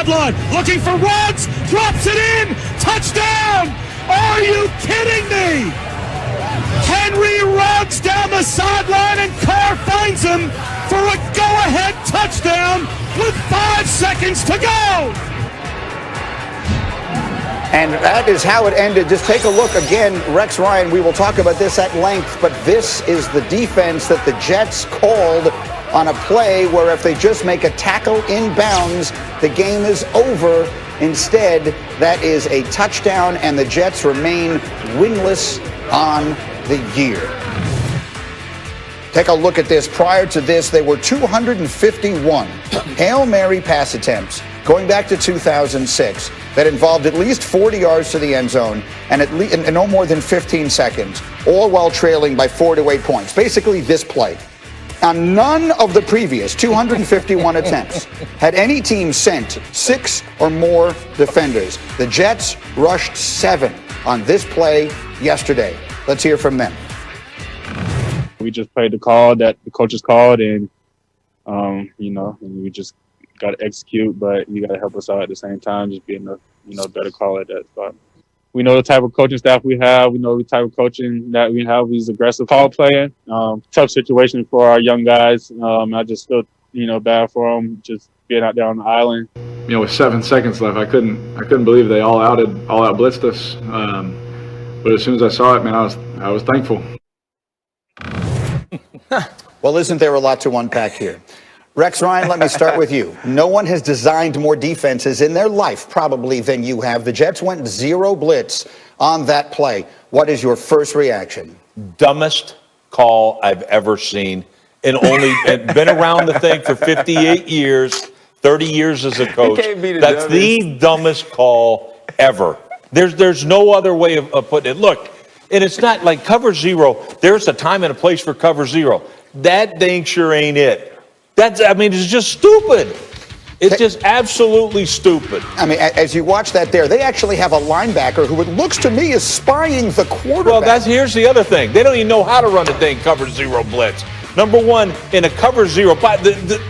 sideline, looking for Ruggs, drops it in, touchdown! Are you kidding me? Henry Ruggs down the sideline, and Carr finds him for a go-ahead touchdown with 5 seconds to go. And that is how it ended. Just take a look again, Rex Ryan. We will talk about this at length, but this is the defense that the Jets called on a play where if they just make a tackle inbounds, the game is over. Instead, that is a touchdown, and the Jets remain winless on the year. Take a look at this. Prior to this, there were 251 Hail Mary pass attempts going back to 2006 that involved at least 40 yards to the end zone and and no more than 15 seconds, all while trailing by 4 to 8 points. Basically, this play. On none of the previous 251 attempts had any team sent 6 or more defenders. The Jets rushed 7 on this play yesterday. Let's hear from them. We just played the call that the coaches called, and and we just got to execute. But you got to help us out at the same time, just being a better call at that spot. We know the type of coaching staff we have. We know the type of coaching that we have. He's aggressive call playing. Tough situation for our young guys. I just feel bad for them just being out there on the island. With 7 seconds left, I couldn't believe they all out blitzed us. But as soon as I saw it, man, I was thankful. Well, isn't there a lot to unpack here? Rex Ryan, let me start with you. No one has designed more defenses in their life probably than you have. The Jets went 0 blitz on that play. What is your first reaction? Dumbest call I've ever seen, and been around the thing for 58 years, 30 years as a coach. That's the dumbest call ever. There's no other way of putting it. Look, and it's not like cover 0. There's a time and a place for cover 0. That thing sure ain't it. It's just stupid. It's just absolutely stupid. I mean, as you watch that there, they actually have a linebacker who it looks to me is spying the quarterback. Well, here's the other thing. They don't even know how to run a thing cover 0 blitz. Number one, in a cover 0,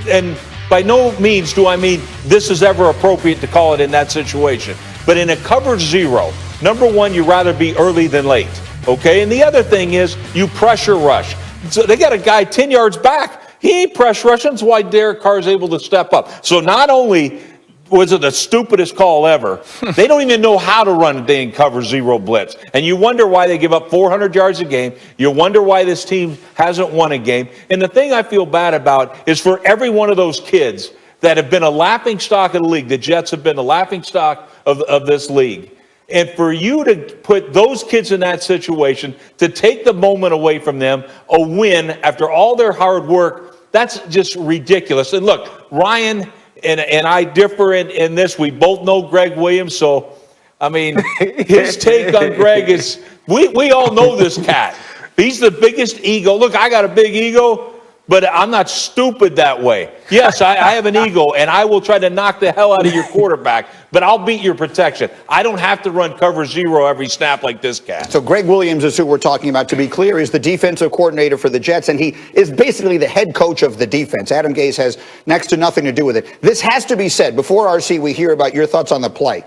and by no means do I mean this is ever appropriate to call it in that situation. But in a cover 0, number one, you'd rather be early than late. Okay? And the other thing is you pressure rush. So they got a guy 10 yards back. He ain't press rushing. That's why Derek Carr is able to step up. So not only was it the stupidest call ever, they don't even know how to run a dang cover 0 blitz. And you wonder why they give up 400 yards a game. You wonder why this team hasn't won a game. And the thing I feel bad about is for every one of those kids that have been a laughing stock of the league. The Jets have been the laughing stock of this league. And for you to put those kids in that situation, to take the moment away from them, a win after all their hard work, that's just ridiculous. And look, Ryan and I differ in this. We both know Greg Williams, so, I mean, his take on Greg is, we all know this cat. He's the biggest ego. Look, I got a big ego, but I'm not stupid that way. Yes, I have an ego, and I will try to knock the hell out of your quarterback, but I'll beat your protection. I don't have to run cover 0 every snap like this cat. So Greg Williams is who we're talking about, to be clear, is the defensive coordinator for the Jets, and he is basically the head coach of the defense. Adam Gase has next to nothing to do with it. This has to be said before, RC, we hear about your thoughts on the play.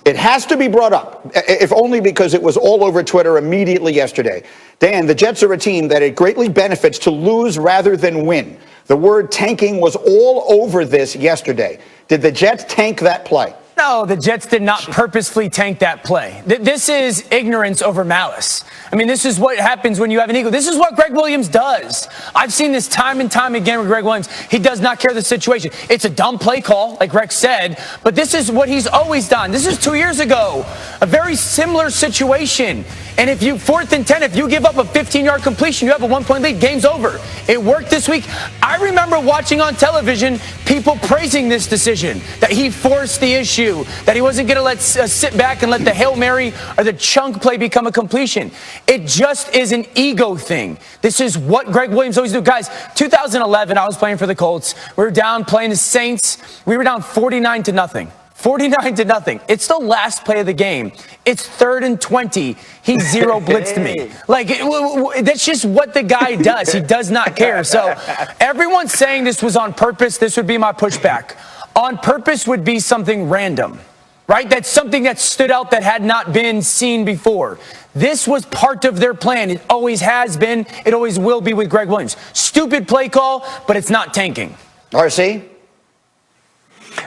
It has to be brought up, if only because it was all over Twitter immediately yesterday. Dan, the Jets are a team that it greatly benefits to lose rather than win. The word tanking was all over this yesterday. Did the Jets tank that play? No, the Jets did not purposefully tank that play. This is ignorance over malice. I mean, this is what happens when you have an ego. This is what Greg Williams does. I've seen this time and time again with Greg Williams. He does not care the situation. It's a dumb play call, like Rex said, but this is what he's always done. This is 2 years ago, a very similar situation. And if you 4th and 10, if you give up a 15-yard completion, you have a 1-point lead, game's over. It worked this week. I remember watching on television people praising this decision, that he forced the issue, that he wasn't going to let sit back and let the Hail Mary or the chunk play become a completion. It just is an ego thing. This is what Greg Williams always do. Guys, 2011, I was playing for the Colts. We were down playing the Saints. We were down 49-0. 49-0. It's the last play of the game. It's 3rd and 20. He 0 blitzed me. Like, that's just what the guy does. He does not care. So everyone's saying this was on purpose. This would be my pushback. on purpose would be something random, right? That's something that stood out that had not been seen before. This was part of their plan. It always has been. It always will be with Greg Williams. Stupid play call, but it's not tanking. RC?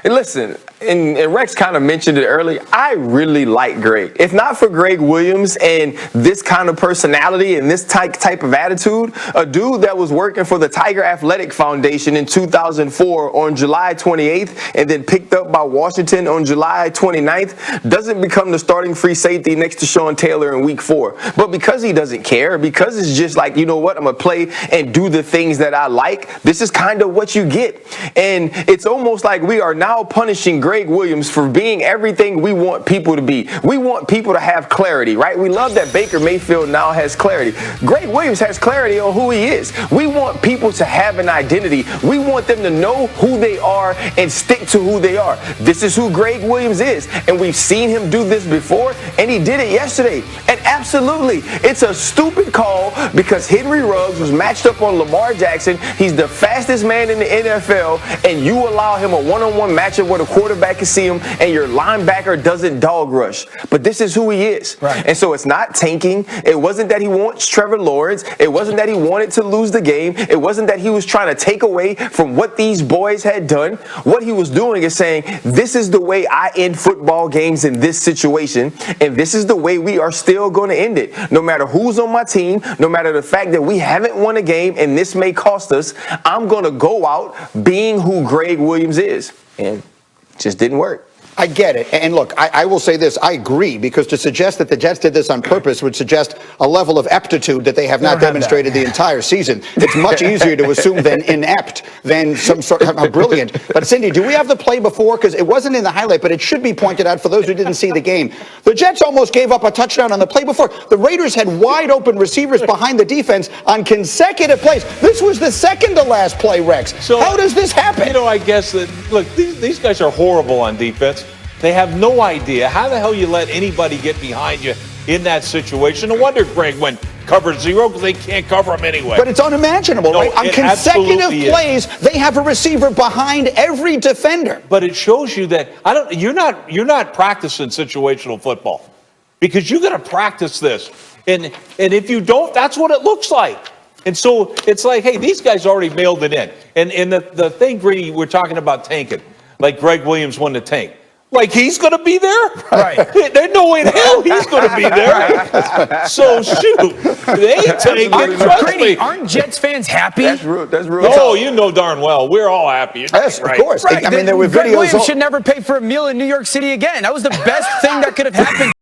And listen, and Rex kind of mentioned it earlier, I really like Greg. If not for Greg Williams and this kind of personality and this type of attitude, a dude that was working for the Tiger Athletic Foundation in 2004 on July 28th and then picked up by Washington on July 29th doesn't become the starting free safety next to Sean Taylor in week 4. But because he doesn't care, because it's just like, you know what, I'm going to play and do the things that I like, this is kind of what you get. And it's almost like we are now punishing Greg Williams for being everything we want people to be. We want people to have clarity, right? We love that Baker Mayfield now has clarity. Greg Williams has clarity on who he is. We want people to have an identity. We want them to know who they are and stick to who they are. This is who Greg Williams is. And we've seen him do this before, and he did it yesterday. And absolutely, it's a stupid call because Henry Ruggs was matched up on Lamar Jackson. He's the fastest man in the NFL, and you allow him a one-on-one matchup where the quarterback can see him and your linebacker doesn't dog rush. But this is who he is. Right. And so it's not tanking. It wasn't that he wants Trevor Lawrence. It wasn't that he wanted to lose the game. It wasn't that he was trying to take away from what these boys had done. What he was doing is saying, this is the way I end football games in this situation, and this is the way we are still going to end it. No matter who's on my team, no matter the fact that we haven't won a game and this may cost us, I'm going to go out being who Greg Williams is. And it just didn't work. I get it. And look, I will say this. I agree, because to suggest that the Jets did this on purpose would suggest a level of aptitude that they have not demonstrated the entire season. It's much easier to assume than inept than some sort of brilliant. But Cindy, do we have the play before? Because it wasn't in the highlight, but it should be pointed out for those who didn't see the game. The Jets almost gave up a touchdown on the play before. The Raiders had wide open receivers behind the defense on consecutive plays. This was the second to last play, Rex. So how does this happen? You know, I guess that, look, these guys are horrible on defense. They have no idea how the hell you let anybody get behind you in that situation. No wonder Greg went cover 0, because they can't cover him anyway. But it's unimaginable, right? On consecutive plays, they have a receiver behind every defender. But it shows you that you're not practicing situational football, because you got to practice this. And if you don't, that's what it looks like. And so it's like, hey, these guys already mailed it in. And the thing, Greeny, we're talking about tanking, like Greg Williams won the tank. Like he's going to be there? Right. There's no way in hell he's going to be there. So, shoot. They ain't taking it. Trust me. Aren't Jets fans happy? That's real. Oh, you know darn well. We're all happy. Yes, right. of course. Right. I mean, there were Greg videos. Williams should never pay for a meal in New York City again. That was the best thing that could have happened.